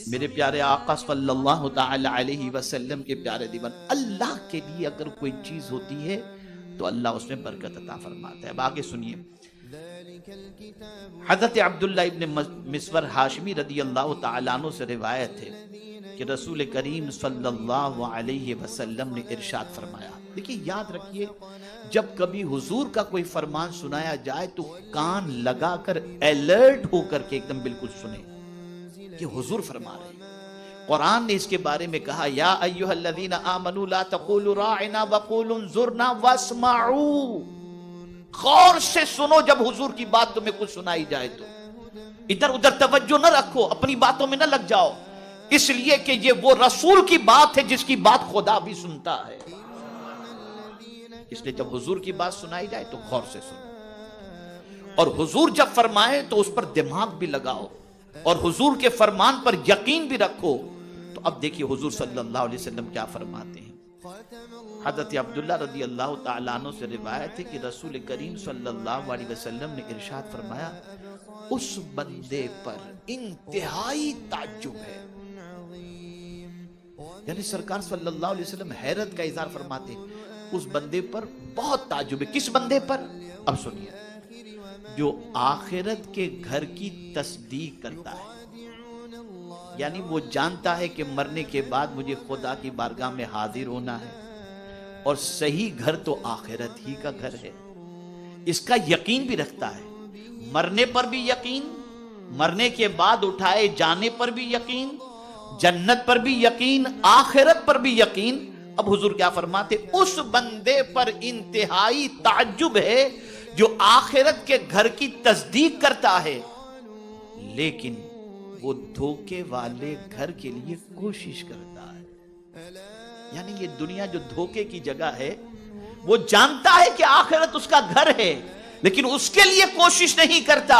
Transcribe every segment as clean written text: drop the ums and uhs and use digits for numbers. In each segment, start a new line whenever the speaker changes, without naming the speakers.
میرے پیارے آقا صلی اللہ تعالی علیہ وسلم کے پیارے دیوان، اللہ کے لیے اگر کوئی چیز ہوتی ہے تو اللہ اس میں برکت عطا فرماتا ہے۔ اب آگے سنیے، حضرت عبداللہ ابن مسور ہاشمی رضی اللہ تعالیٰ عنہ سے روایت ہے کہ رسول کریم صلی اللہ علیہ وسلم نے ارشاد فرمایا۔ دیکھیے یاد رکھیے، جب کبھی حضور کا کوئی فرمان سنایا جائے تو کان لگا کر الرٹ ہو کر کے ایک دم بالکل سنیں کہ حضور فرما رہے ہیں۔ قرآن نے اس کے بارے میں کہا، یا ایھا الذین آمنوا لا تقولوا راعنا وقولوا انظرنا واسمعوا۔ غور سے سنو جب حضور کی بات تمہیں کچھ سنائی جائے تو ادھر ادھر توجہ نہ رکھو، اپنی باتوں میں نہ لگ جاؤ، اس لیے کہ یہ وہ رسول کی بات ہے جس کی بات خدا بھی سنتا ہے۔ اس لیے جب حضور کی بات سنائی جائے تو غور سے سنو، اور حضور جب فرمائے تو اس پر دماغ بھی لگاؤ اور حضور کے فرمان پر یقین بھی رکھو۔ تو اب دیکھیے حضور صلی اللہ علیہ وسلم کیا فرماتے ہیں۔ حضرت عبداللہ رضی اللہ تعالیٰ عنہ سے روایت ہے کہ رسول کریم صلی اللہ علیہ وسلم نے ارشاد فرمایا، اس بندے پر انتہائی تعجب ہے۔ یعنی سرکار صلی اللہ علیہ وسلم حیرت کا اظہار فرماتے ہیں، اس بندے پر بہت تعجب ہے۔ کس بندے پر؟ اب سنیے، جو آخرت کے گھر کی تصدیق کرتا ہے، یعنی وہ جانتا ہے کہ مرنے کے بعد مجھے خدا کی بارگاہ میں حاضر ہونا ہے، اور صحیح گھر تو آخرت ہی کا گھر ہے، اس کا یقین بھی رکھتا ہے۔ مرنے پر بھی یقین، مرنے کے بعد اٹھائے جانے پر بھی یقین، جنت پر بھی یقین، آخرت پر بھی یقین۔ اب حضور کیا فرماتے، اس بندے پر انتہائی تعجب ہے جو آخرت کے گھر کی تصدیق کرتا ہے، لیکن وہ دھوکے والے گھر کے لیے کوشش کرتا ہے۔ یعنی یہ دنیا جو دھوکے کی جگہ ہے، وہ جانتا ہے کہ آخرت اس کا گھر ہے، لیکن اس کے لیے کوشش نہیں کرتا۔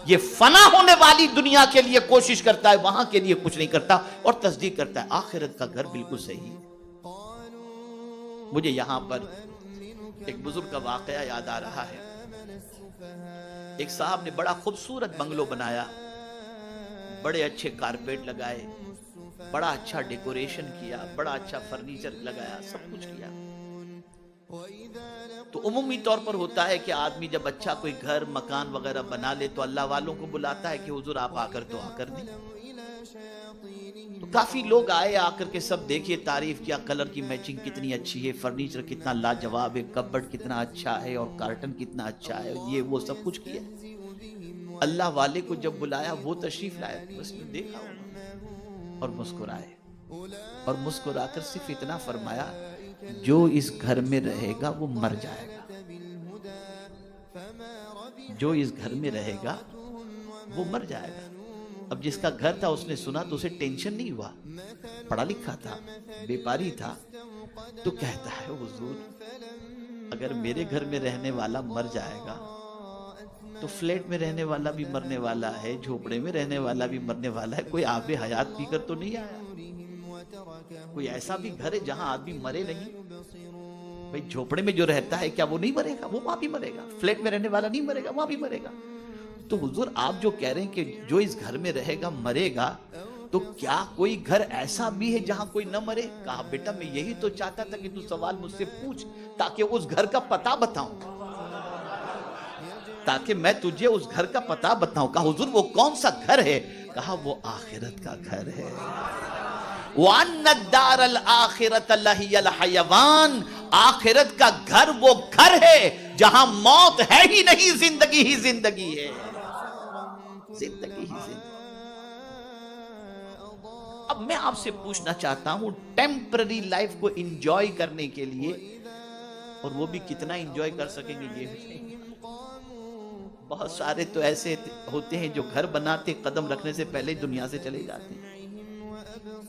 یہ فنا ہونے والی دنیا کے لیے کوشش کرتا ہے، وہاں کے لیے کچھ نہیں کرتا، اور تصدیق کرتا ہے آخرت کا گھر بالکل صحیح ہے۔ مجھے یہاں پر ایک بزرگ کا واقعہ یاد آ رہا ہے۔ ایک صاحب نے بڑا خوبصورت بنگلو بنایا، بڑے اچھے کارپیٹ لگائے، بڑا اچھا ڈیکوریشن کیا، بڑا اچھا فرنیچر لگایا، سب کچھ کیا۔ تو عمومی طور پر ہوتا ہے کہ آدمی جب اچھا کوئی گھر مکان وغیرہ بنا لے تو اللہ والوں کو بلاتا ہے کہ حضور آپ آ کر دعا کر دیں۔ تو کافی لوگ آئے، آ کر کے سب دیکھیے، تعریف کیا، کلر کی میچنگ کتنی اچھی ہے، فرنیچر کتنا لاجواب ہے، کبڈ کتنا اچھا ہے، اور کارٹن کتنا اچھا ہے، یہ وہ سب کچھ کیا۔ اللہ والے کو جب بلایا، وہ تشریف لائے، اس نے دیکھا اور مسکرائے، اور مسکرا کر صرف اتنا فرمایا، جو اس گھر میں رہے گا وہ مر جائے گا، جو اس گھر میں رہے گا وہ مر جائے گا۔ اب جس کا گھر تھا اس نے سنا تو اسے ٹینشن نہیں ہوا، پڑھا لکھا تھا، بیپاری تھا، تو کہتا ہے حضور اگر میرے گھر میں رہنے والا مر جائے گا تو فلیٹ میں رہنے والا بھی مرنے والا ہے، جھوپڑے میں رہنے والا بھی مرنے والا ہے، کوئی آب حیات پی کر تو نہیں آیا؟ کوئی ایسا بھی گھر ہے جہاں آدمی مرے نہیں؟ بھئی جھوپڑے میں جو رہتا ہے کیا وہ نہیں مرے گا؟ وہ وہاں بھی مرے گا۔ فلیٹ میں رہنے والا نہیں مرے گا، وہاں بھی مرے گا۔ تو حضور آپ جو کہہ رہے ہیں کہ جو اس گھر میں رہے گا مرے گا، تو کیا کوئی گھر ایسا بھی ہے جہاں کوئی نہ مرے؟ کہا بیٹا میں یہی تو چاہتا تھا کہ تو سوال مجھ سے پوچھ تاکہ اس گھر کا پتہ بتاؤں، تاکہ میں تجھے اس گھر کا پتہ بتاؤں۔ کہا حضور وہ کون سا گھر ہے؟ کہا وہ آخرت کا گھر ہے۔ وَأَنَّ الدَّارَ الْآخِرَةَ لَهِيَ الْحَيَوَانِ، آخرت کا گھر وہ گھر ہے جہاں موت ہے ہی نہیں، زندگی ہی زندگی ہے، زندگی ہی زندگی۔ اب میں آپ سے پوچھنا چاہتا ہوں، ٹیمپرری لائف کو انجوائے کرنے کے لیے، اور وہ بھی کتنا انجوائے کر سکیں گے یہ بھی، بہت سارے تو ایسے ہوتے ہیں جو گھر بناتے قدم رکھنے سے پہلے دنیا سے چلے جاتے ہیں،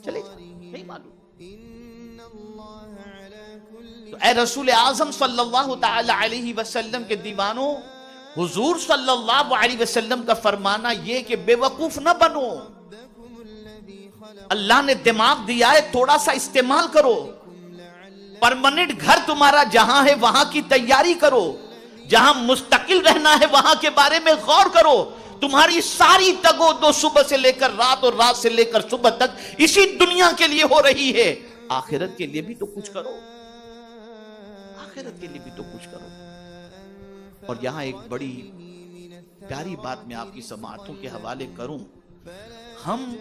چلے جاتے ہیں، نہیں معلوم۔ تو اے رسول اعظم صلی اللہ تعالی علیہ وسلم کے دیوانوں، حضور صلی اللہ علیہ وسلم کا فرمانا یہ کہ بے وقوف نہ بنو، اللہ نے دماغ دیا ہے، تھوڑا سا استعمال کرو، پرماننٹ گھر تمہارا جہاں ہے وہاں کی تیاری کرو، جہاں مستقل رہنا ہے وہاں کے بارے میں غور کرو۔ تمہاری ساری تگو دو صبح سے لے کر رات اور رات سے لے کر صبح تک اسی دنیا کے لیے ہو رہی ہے. آخرت کے لیے بھی تو کچھ کرو, آخرت کے لیے بھی تو کچھ کرو. اور یہاں ایک بڑی پیاری بات میں آپ کی سماعتوں کے حوالے کروں. ہم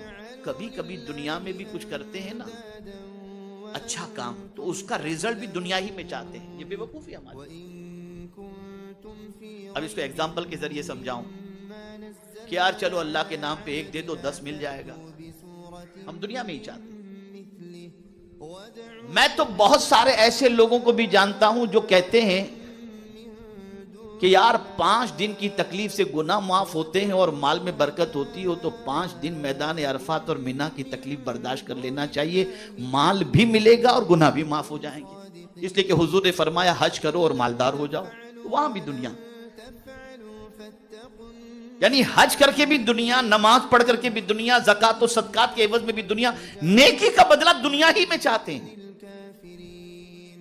کبھی کبھی دنیا میں بھی کچھ کرتے ہیں نا اچھا کام, تو اس کا ریزلٹ بھی دنیا ہی میں چاہتے ہیں. یہ بے وقوفی ہماری. اب اس کو ایگزامپل کے ذریعے سمجھاؤں کہ یار چلو اللہ کے نام پہ 1 دے دو 10 مل جائے گا. ہم دنیا میں ہی چاہتے ہیں. میں تو بہت سارے ایسے لوگوں کو بھی جانتا ہوں جو کہتے ہیں کہ یار 5 دن کی تکلیف سے گناہ معاف ہوتے ہیں اور مال میں برکت ہوتی ہو تو 5 دن میدان عرفات اور مینا کی تکلیف برداشت کر لینا چاہیے, مال بھی ملے گا اور گناہ بھی معاف ہو جائیں گے. اس لیے کہ حضور نے فرمایا حج کرو اور مالدار ہو جاؤ. وہاں بھی دنیا, یعنی حج کر کے بھی دنیا, نماز پڑھ کر کے بھی دنیا, زکات و صدقات کے عوض میں بھی دنیا, نیکی کا بدلہ دنیا ہی میں چاہتے ہیں.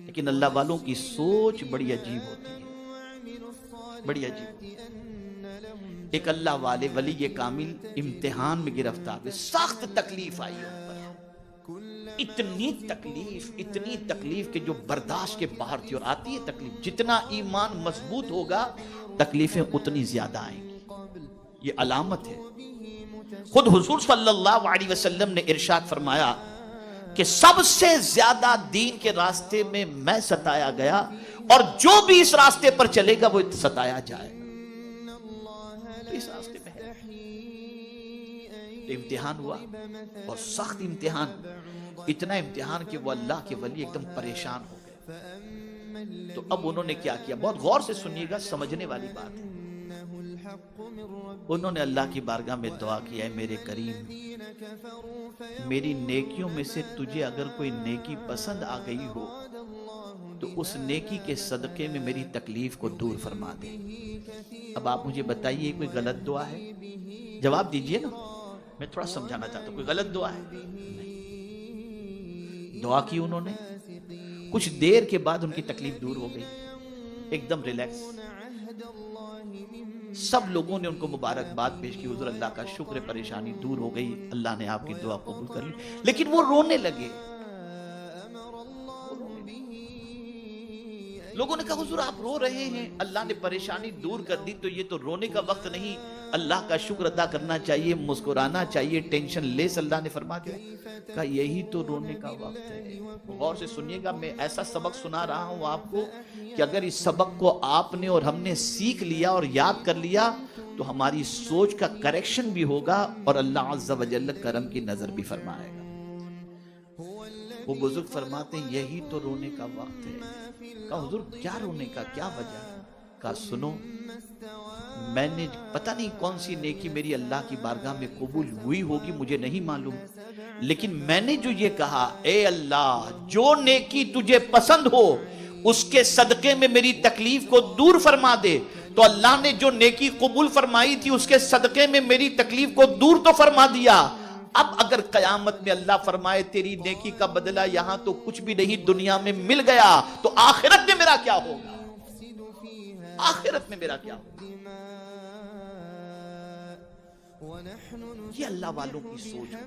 لیکن اللہ والوں کی سوچ بڑی عجیب ہوتی ہے, بڑی عجیب. ایک اللہ والے ولی کامل امتحان میں گرفتار ہوئے, سخت تکلیف آئی ان پر, اتنی تکلیف کہ جو برداشت کے باہر تھی. اور آتی ہے تکلیف, جتنا ایمان مضبوط ہوگا تکلیفیں اتنی زیادہ آئیں گی. یہ علامت ہے. خود حضور صلی اللہ علیہ وسلم نے ارشاد فرمایا کہ سب سے زیادہ دین کے راستے میں میں ستایا گیا, اور جو بھی اس راستے پر چلے گا وہ ستایا جائے گا. تو اس راستے میں ہے. امتحان ہوا, اور سخت امتحان, اتنا امتحان کہ وہ اللہ کے ولی ایک دم پریشان ہو گئے. تو اب انہوں نے کیا کیا, بہت غور سے سنیے گا, سمجھنے والی بات ہے. انہوں نے اللہ کی بارگاہ میں دعا کیا, ہے میرے کریم, میری نیکیوں میں سے تجھے اگر کوئی نیکی پسند آ گئی ہو تو اس نیکی کے صدقے میں میری تکلیف کو دور فرما دے. اب آپ مجھے بتائیے کوئی غلط دعا ہے؟ جواب دیجئے نا, میں تھوڑا سمجھانا چاہتا ہوں. کوئی غلط دعا ہے؟ نہیں. دعا کی انہوں نے, کچھ دیر کے بعد ان کی تکلیف دور ہو گئی, ایک دم ریلیکس. سب لوگوں نے ان کو مبارکباد پیش کی, حضور اللہ کا شکر, پریشانی دور ہو گئی, اللہ نے آپ کی دعا قبول کر لی. لیکن وہ رونے لگے. لوگوں نے کہا حضور آپ رو رہے ہیں, اللہ نے پریشانی دور کر دی, تو یہ تو رونے کا وقت نہیں, اللہ کا شکر ادا کرنا چاہیے, مسکرانا چاہیے, ٹینشن لیس. اللہ نے فرما دیا, کہا یہی تو رونے کا وقت ہے. غور سے سنیے گا, میں ایسا سبق سنا رہا ہوں آپ کو کہ اگر اس سبق کو آپ نے اور ہم نے سیکھ لیا اور یاد کر لیا تو ہماری سوچ کا کریکشن بھی ہوگا, اور اللہ عز و جل کرم کی نظر بھی فرمائے گا. وہ بزرگ فرماتے ہیں یہی تو رونے کا وقت ہے. کہا حضور کیا رونے کا, کیا وجہ؟ کہا سنو, میں نے پتہ نہیں کون سی نیکی میری اللہ کی بارگاہ میں قبول ہوئی ہوگی, مجھے نہیں معلوم, لیکن میں نے جو یہ کہا, اے اللہ جو نیکی تجھے پسند ہو اس کے صدقے میں میری تکلیف کو دور فرما دے, تو اللہ نے جو نیکی قبول فرمائی تھی اس کے صدقے میں میری تکلیف کو دور تو فرما دیا. اب اگر قیامت میں اللہ فرمائے تیری نیکی کا بدلہ یہاں تو کچھ بھی نہیں, دنیا میں مل گیا, تو آخرت میں میرا کیا ہوگا؟ آخرت میں میرا کیا ہوگا؟ یہ اللہ والوں کی سوچ ہے.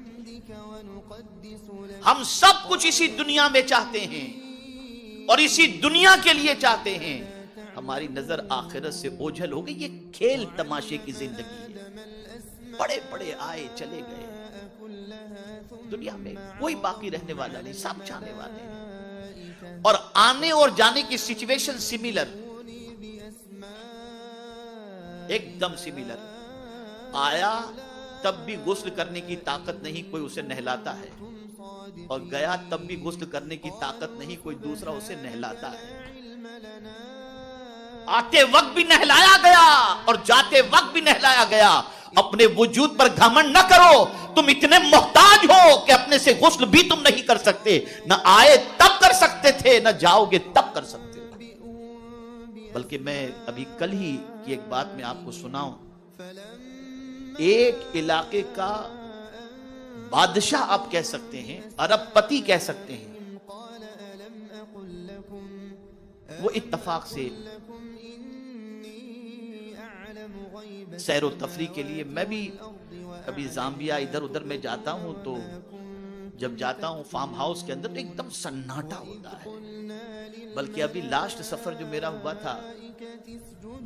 ہم سب کچھ اسی دنیا میں چاہتے ہیں اور اسی دنیا کے لیے چاہتے ہیں, ہماری نظر آخرت سے اوجھل ہو گئی. یہ کھیل تماشے کی زندگی ہے, بڑے بڑے آئے چلے گئے, دنیا میں کوئی باقی رہنے والا نہیں, سب جانے والے ہیں. اور آنے اور جانے کی سچویشن سیملر, ایک دم سیملر. آیا تب بھی غسل کرنے کی طاقت نہیں, کوئی اسے نہلاتا ہے, اور گیا تب بھی غسل کرنے کی طاقت نہیں, کوئی دوسرا اسے نہلاتا ہے. آتے وقت بھی نہلایا گیا اور جاتے وقت بھی نہلایا گیا. اپنے وجود پر گھمنڈ نہ کرو, تم اتنے محتاج ہو کہ اپنے سے غسل بھی تم نہیں کر سکتے. نہ آئے تب کر سکتے تھے, نہ جاؤ گے تب کر سکتے ہو. بلکہ میں ابھی کل ہی کی ایک بات میں آپ کو سناؤں. ایک علاقے کا بادشاہ آپ کہہ سکتے ہیں, ارب پتی کہہ سکتے ہیں, وہ اتفاق سے سیر و تفریح کے لیے میں بھی کبھی زامبیا ادھر ادھر میں جاتا ہوں تو جب جاتا ہوں فارم ہاؤس کے اندر تو ایک دم سناٹا ہوتا ہے. بلکہ ابھی لاسٹ سفر جو میرا ہوا تھا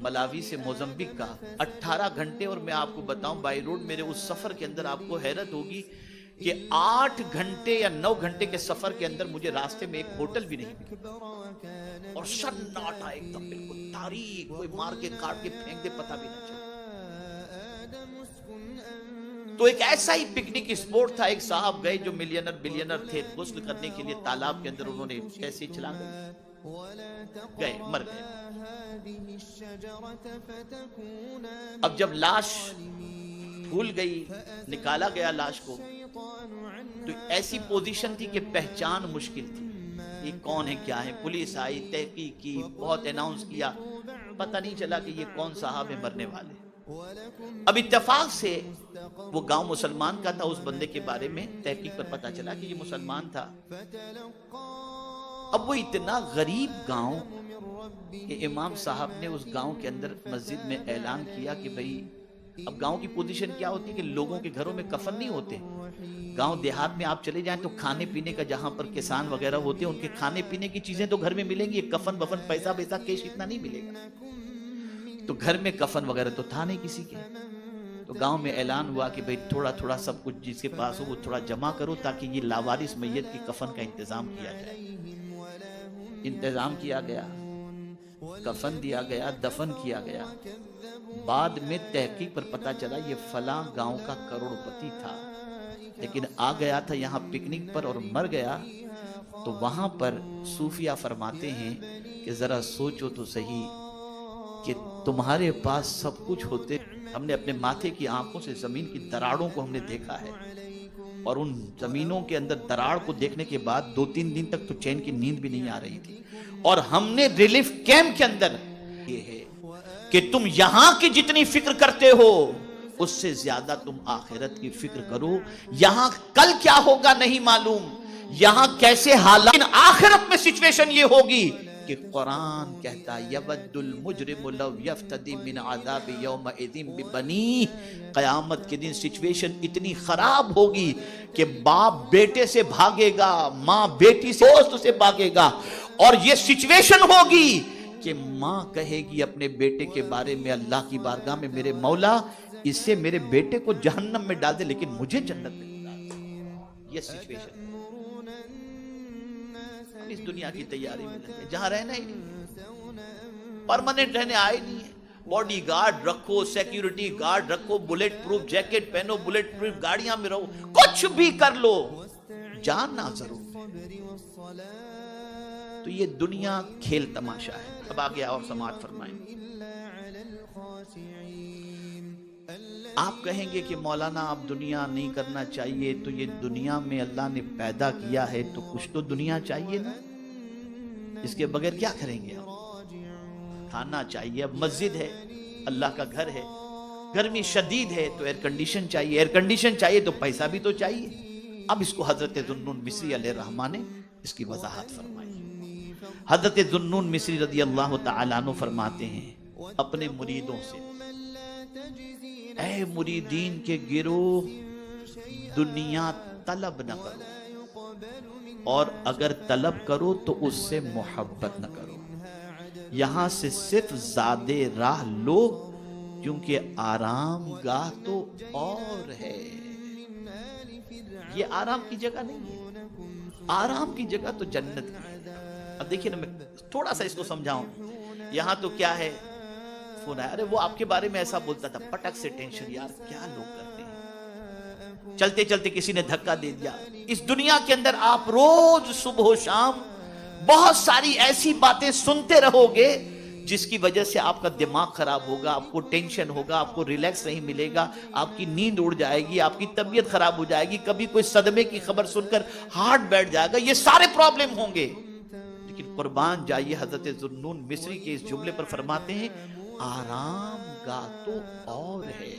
ملاوی سے موزمبیک کا 18 گھنٹے، اور میں آپ کو بتاؤں بائی روڈ میرے اس سفر کے اندر آپ کو حیرت ہوگی کہ 8 گھنٹے یا 9 گھنٹے کے سفر کے اندر مجھے راستے میں ایک ہوٹل بھی نہیں ملا، اور سناٹا ایک دم بالکل تاریخ، کوئی مار کے کاٹ کے پھینک دے پتہ بھی نہ چلا. تو ایک ایسا ہی پکنک اسپورٹ تھا. ایک صاحب گئے جو ملینر بلینر تھے، غسل کرنے کے لیے تالاب کے اندر انہوں نے ایسے چلا گئے مر گئے. اب جب لاش پھول گئی، نکالا گیا لاش کو، تو ایسی پوزیشن تھی کہ پہچان مشکل تھی، یہ کون ہے کیا ہے. پولیس آئی، تحقیق کی، بہت اناؤنس کیا، پتہ نہیں چلا کہ یہ کون صاحب ہے مرنے والے. اب اتفاق سے وہ گاؤں مسلمان کا تھا، اس بندے کے بارے میں تحقیق پر پتہ چلا کہ یہ مسلمان تھا. اب وہ اتنا غریب گاؤں کہ امام صاحب نے اس گاؤں کے اندر مسجد میں اعلان کیا کہ بھئی، اب گاؤں کی پوزیشن کیا ہوتی ہے کہ لوگوں کے گھروں میں کفن نہیں ہوتے. گاؤں دیہات میں آپ چلے جائیں تو کھانے پینے کا، جہاں پر کسان وغیرہ ہوتے ہیں ان کے کھانے پینے کی چیزیں تو گھر میں ملیں گی، کفن بفن پیسہ بیسا کیش اتنا نہیں ملے گا. تو گھر میں کفن وغیرہ تو تھا نہیں کسی کے. تو گاؤں میں اعلان ہوا کہ بھئی تھوڑا تھوڑا سب کچھ جس کے پاس ہو وہ تھوڑا جمع کرو تاکہ یہ لاوارث میت کی کفن کا انتظام کیا جائے. انتظام کیا گیا، کفن دیا گیا، دفن کیا گیا. بعد میں تحقیق پر پتہ چلا یہ فلاں گاؤں کا کروڑ پتی تھا، لیکن آ گیا تھا یہاں پکنک پر اور مر گیا. تو وہاں پر صوفیہ فرماتے ہیں کہ ذرا سوچو تو صحیح کہ تمہارے پاس سب کچھ ہوتے، ہم نے اپنے ماتھے کی آنکھوں سے زمین کی دراڑوں کو ہم نے دیکھا ہے، اور ان زمینوں کے اندر دراڑ کو دیکھنے کے بعد 2-3 دن تک تو چین کی نیند بھی نہیں آ رہی تھی. اور ہم نے ریلیف کیمپ کے اندر یہ ہے کہ تم یہاں کی جتنی فکر کرتے ہو اس سے زیادہ تم آخرت کی فکر کرو. یہاں کل کیا ہوگا نہیں معلوم، یہاں کیسے حالات، آخرت میں سچویشن یہ ہوگی کہ قرآن کہتا یود المجرم لو یفتدی من عذاب یومئذ ببنیہ. قیامت کے دن سچویشن اتنی خراب ہوگی کہ باپ بیٹے سے بھاگے گا، ماں بیٹی سے، دوست سے بھاگے گا. اور یہ سچویشن ہوگی کہ ماں کہے گی اپنے بیٹے کے بارے میں اللہ کی بارگاہ میں، میرے مولا اس سے میرے بیٹے کو جہنم میں ڈال دے لیکن مجھے جنت میں ڈال دے. یہ سچویشن اس دنیا کی تیاری میں لگے، جہاں رہنا ہی نہیں، پرماننٹ رہنے آئے نہیں ہے. باڈی گارڈ رکھو، سیکیورٹی گارڈ رکھو، بلیٹ پروف جیکٹ پہنو، بلیٹ پروف گاڑیاں میں رہو، کچھ بھی کر لو، جان نہ ضرور. تو یہ دنیا کھیل تماشا ہے. اب آگے اور سماعت فرمائیں. آپ کہیں گے کہ مولانا آپ دنیا نہیں کرنا چاہیے، تو یہ دنیا میں اللہ نے پیدا کیا ہے تو کچھ تو دنیا چاہیے نا، اس کے بغیر کیا کریں گے آپ؟ کھانا چاہیے. اب مسجد ہے، اللہ کا گھر ہے، گرمی شدید ہے تو ایئر کنڈیشن چاہیے، ایئر کنڈیشن چاہیے تو پیسہ بھی تو چاہیے. اب اس کو حضرت ذوالنون مصری علیہ الرحمہ نے اس کی وضاحت فرمائی. حضرت ذوالنون مصری رضی اللہ تعالیٰ عنہ فرماتے ہیں اپنے مریدوں سے، اے مریدین کے گروہ، دنیا طلب نہ کرو، اور اگر طلب کرو تو اس سے محبت نہ کرو. یہاں سے صرف زادے راہ لو کیونکہ آرام گاہ تو اور ہے. یہ آرام کی جگہ نہیں ہے، آرام کی جگہ تو جنت کی ہے. اب دیکھیں نا، میں تھوڑا سا اس کو سمجھاؤں. یہاں تو کیا ہے، فون آیا، ارے وہ آپ کے بارے میں ایسا بولتا تھا، پٹک سے ٹینشن. یار کیا لوگ کرتے ہیں، چلتے چلتے کسی نے دھکا دے دیا. اس دنیا کے اندر آپ روز صبح و شام بہت ساری ایسی باتیں سنتے رہو گے جس کی وجہ سے آپ کا دماغ خراب ہوگا، آپ کو ٹینشن ہوگا، آپ کو ریلیکس نہیں ملے گا، آپ کی نیند اڑ جائے گی، آپ کی طبیعت خراب ہو جائے گی، کبھی کوئی صدمے کی خبر سن کر ہارٹ بیٹھ جائے گا. یہ سارے پرابلم ہوں گے. لیکن قربان جائیے حضرت ذوالنون مصری کے اس جملے پر فرماتے ہیں آرام گاہ تو اور ہے.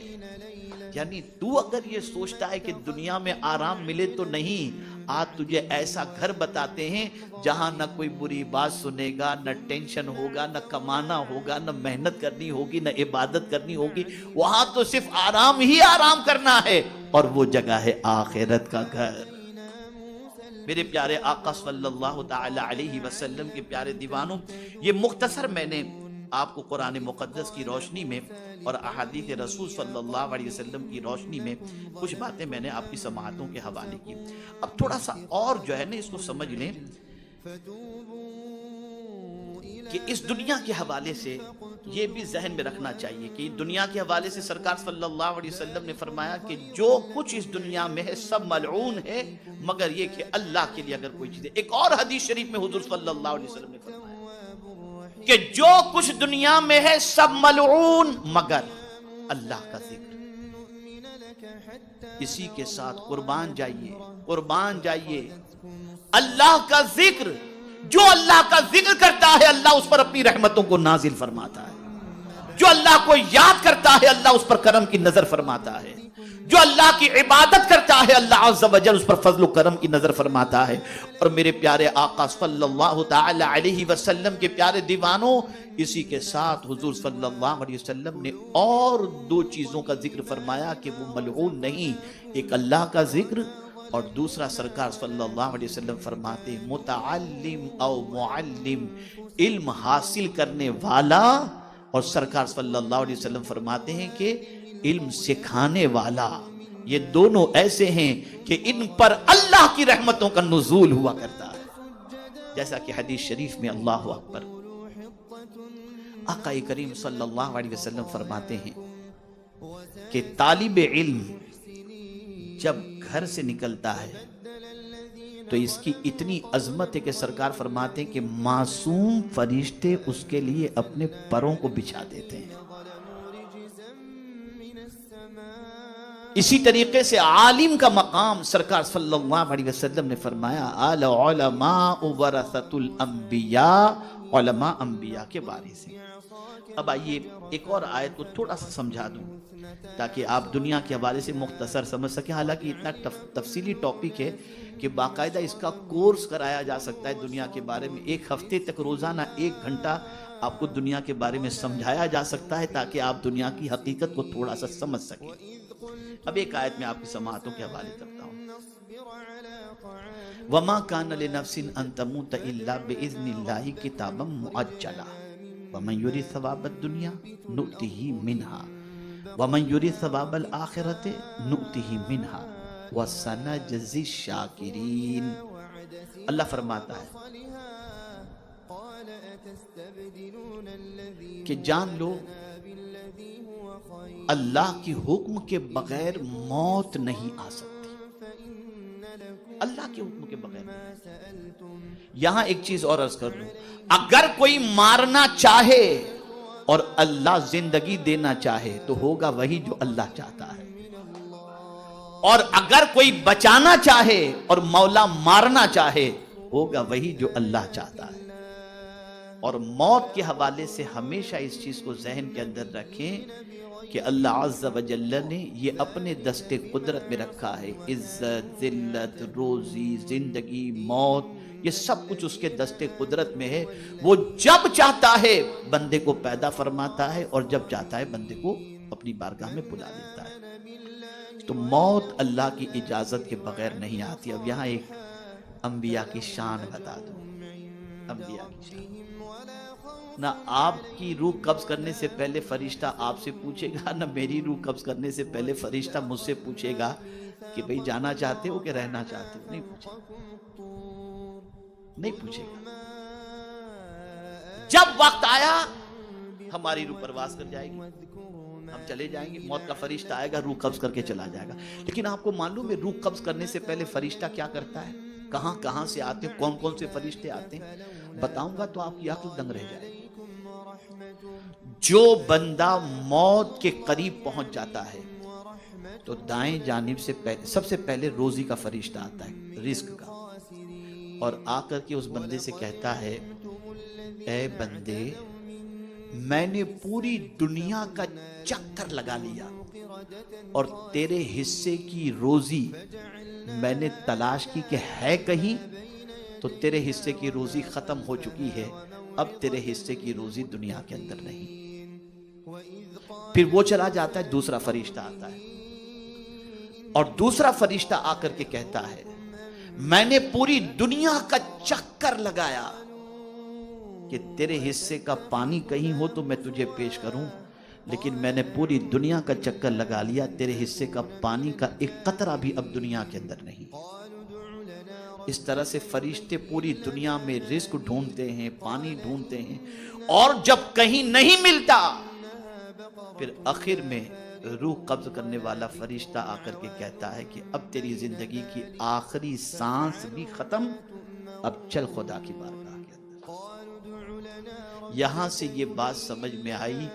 یعنی تو اگر یہ سوچتا ہے کہ دنیا میں آرام ملے تو نہیں، آج تجھے ایسا گھر بتاتے ہیں جہاں نہ کوئی بری بات سنے گا، نہ ٹینشن ہوگا، نہ کمانا ہوگا، نہ محنت کرنی ہوگی، نہ عبادت کرنی ہوگی، وہاں تو صرف آرام ہی آرام کرنا ہے، اور وہ جگہ ہے آخرت کا گھر۔ میرے پیارے آقا صلی اللہ تعالی علیہ وسلم کے پیارے دیوانوں، یہ مختصر میں نے آپ کو قرآن مقدس کی روشنی میں اور احادیث رسول صلی اللہ علیہ وسلم کی روشنی میں کچھ باتیں میں نے آپ کی سماعتوں کے حوالے کی۔ اب تھوڑا سا اور جو ہے نا اس کو سمجھ لیں کہ اس دنیا کے حوالے سے یہ بھی ذہن میں رکھنا چاہیے کہ دنیا کے حوالے سے سرکار صلی اللہ علیہ وسلم نے فرمایا کہ جو کچھ اس دنیا میں ہے سب ملعون ہے مگر یہ کہ اللہ کے لیے اگر کوئی چیز ہے۔ ایک اور حدیث شریف میں حضور صلی اللہ علیہ وسلم نے فرمایا کہ جو کچھ دنیا میں ہے سب ملعون مگر اللہ کا ذکر۔ اسی کے ساتھ قربان جائیے اللہ کا ذکر۔ جو اللہ کا ذکر کرتا ہے اللہ اس پر اپنی رحمتوں کو نازل فرماتا ہے، جو اللہ کو یاد کرتا ہے اللہ اس پر کرم کی نظر فرماتا ہے، جو اللہ کی عبادت کرتا ہے اللہ عز و جل اس پر فضل و کرم کی نظر فرماتا ہے۔ اور میرے پیارے آقا صلی اللہ تعالی علیہ وسلم کے پیارے دیوانوں، اسی کے ساتھ حضور صلی اللہ علیہ وسلم نے اور دو چیزوں کا ذکر فرمایا کہ وہ ملعون نہیں، ایک اللہ کا ذکر اور دوسرا سرکار صلی اللہ علیہ وسلم فرماتے ہیں متعلم او معلم، علم حاصل کرنے والا، اور سرکار صلی اللہ علیہ وسلم فرماتے ہیں کہ علم سکھانے والا، یہ دونوں ایسے ہیں کہ ان پر اللہ کی رحمتوں کا نزول ہوا کرتا ہے۔ جیسا کہ حدیث شریف میں اللہ اکبر آقا کریم صلی اللہ علیہ وسلم فرماتے ہیں کہ طالب علم جب گھر سے نکلتا ہے تو اس کی اتنی عظمت ہے کہ سرکار فرماتے ہیں کہ معصوم فرشتے اس کے لیے اپنے پروں کو بچھا دیتے ہیں۔ اسی طریقے سے عالم کا مقام سرکار صلی اللہ علیہ وسلم نے فرمایا العلماء ورثۃ الانبیاء، علماء انبیاء کے وارث ہیں۔ اب آئیے ایک اور آیت کو تھوڑا سا سمجھا دوں تاکہ آپ دنیا کے حوالے سے مختصر سمجھ سکیں، حالانکہ اتنا تفصیلی ٹاپک ہے کہ باقاعدہ اس کا کورس کرایا جا سکتا ہے دنیا کے بارے میں، ایک ہفتے تک روزانہ 1 گھنٹہ آپ کو دنیا کے بارے میں سمجھایا جا سکتا ہے تاکہ آپ دنیا کی حقیقت کو تھوڑا سا سمجھ سکیں۔ اب ایک آیت میں آپ کی سماعتوں کے حوالے کرتا ہوں وَمَا كَانَ لِنَفْسٍ أَن تَمُوتَ إِلَّا بِإِذْنِ اللَّهِ كِتَابًا مُؤَجَّلًا وَمَن يُرِدْ ثَوَابَ الدُّنْيَا نُؤْتِهِ مِنْهَا وَمَن يُرِدْ ثَوَابَ الْآخِرَةِ نُؤْتِهِ مِنْهَا وَسَنَجْزِي الشَّاكِرِينَ۔ اللہ فرماتا ہے کہ جان لو اللہ کی حکم کے بغیر موت نہیں آ سکتی، اللہ کے حکم کے بغیر نہیں۔ یہاں ایک چیز اور عرض کر لوں، اگر کوئی مارنا چاہے اور اللہ زندگی دینا چاہے تو ہوگا وہی جو اللہ چاہتا ہے، اور اگر کوئی بچانا چاہے اور مولا مارنا چاہے ہوگا وہی جو اللہ چاہتا ہے۔ اور موت کے حوالے سے ہمیشہ اس چیز کو ذہن کے اندر رکھیں کہ اللہ عز و جل نے یہ اپنے دست قدرت میں رکھا ہے، عزت، ذلت، روزی، زندگی، موت، یہ سب کچھ اس کے دست قدرت میں ہے۔ وہ جب چاہتا ہے بندے کو پیدا فرماتا ہے اور جب چاہتا ہے بندے کو اپنی بارگاہ میں بلا لیتا ہے۔ تو موت اللہ کی اجازت کے بغیر نہیں آتی۔ اب یہاں ایک انبیاء کی شان بتا دوں، انبیاء کی شان، نہ آپ کی روح قبض کرنے سے پہلے فرشتہ آپ سے پوچھے گا، نہ میری روح قبض کرنے سے پہلے فرشتہ مجھ سے پوچھے گا کہ بھئی جانا چاہتے ہو کہ رہنا چاہتے ہو، نہیں پوچھے گا۔ جب وقت آیا ہماری روح پرواز کر جائے گی، ہم چلے جائیں گے، موت کا فرشتہ آئے گا، روح قبض کر کے چلا جائے گا۔ لیکن آپ کو معلوم ہے روح قبض کرنے سے پہلے فرشتہ کیا کرتا ہے، کہاں کہاں سے آتے ہیں، کون کون سے فرشتے آتے ہیں، بتاؤں گا تو آپ کی عقل دنگ رہ جائے گی۔ جو بندہ موت کے قریب پہنچ جاتا ہے تو دائیں جانب سے سب سے پہلے روزی کا فرشتہ آتا ہے، رزق کا، اور آ کر کے اس بندے سے کہتا ہے اے بندے میں نے پوری دنیا کا چکر لگا لیا اور تیرے حصے کی روزی میں نے تلاش کی کہ ہے کہیں، تو تیرے حصے کی روزی ختم ہو چکی ہے، اب تیرے حصے کی روزی دنیا کے اندر نہیں۔ پھر وہ چلا جاتا ہے، دوسرا فرشتہ آتا ہے، اور دوسرا فرشتہ آ کر کے کہتا ہے میں نے پوری دنیا کا چکر لگایا کہ تیرے حصے کا پانی کہیں ہو تو میں تجھے پیش کروں، لیکن میں نے پوری دنیا کا چکر لگا لیا، تیرے حصے کا پانی کا ایک قطرہ بھی اب دنیا کے اندر نہیں۔ اس طرح سے فرشتے پوری دنیا میں رزق ڈھونڈتے ہیں، پانی ڈھونڈتے ہیں، اور جب کہیں نہیں ملتا پھر آخر میں روح قبض کرنے والا فرشتہ آ کر کے کہتا ہے کہ اب تیری زندگی کی آخری سانس بھی ختم، اب چل خدا کی بارگاہ کے اندر۔ یہاں سے یہ بات سمجھ میں آئی،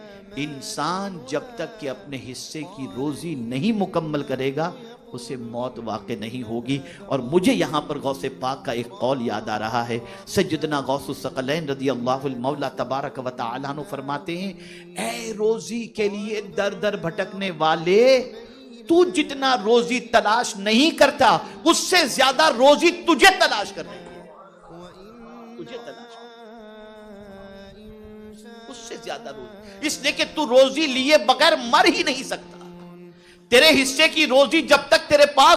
انسان جب تک کہ اپنے حصے کی روزی نہیں مکمل کرے گا اسے موت واقع نہیں ہوگی۔ اور مجھے یہاں پر غوث پاک کا ایک قول یاد آ رہا ہے، سیدنا غوث الثقلین رضی اللہ المولا تبارک و تعالیٰ عنہ فرماتے ہیں، اے روزی کے لیے در در بھٹکنے والے، تو جتنا روزی تلاش نہیں کرتا اس سے زیادہ روزی تجھے تلاش کر رہی ہے، تجھے تلاش اس سے زیادہ روزی، اس لیے کہ تو روزی لیے بغیر مر ہی نہیں سکتا۔ تیرے حصے کی روزی جب تک تیرے پاس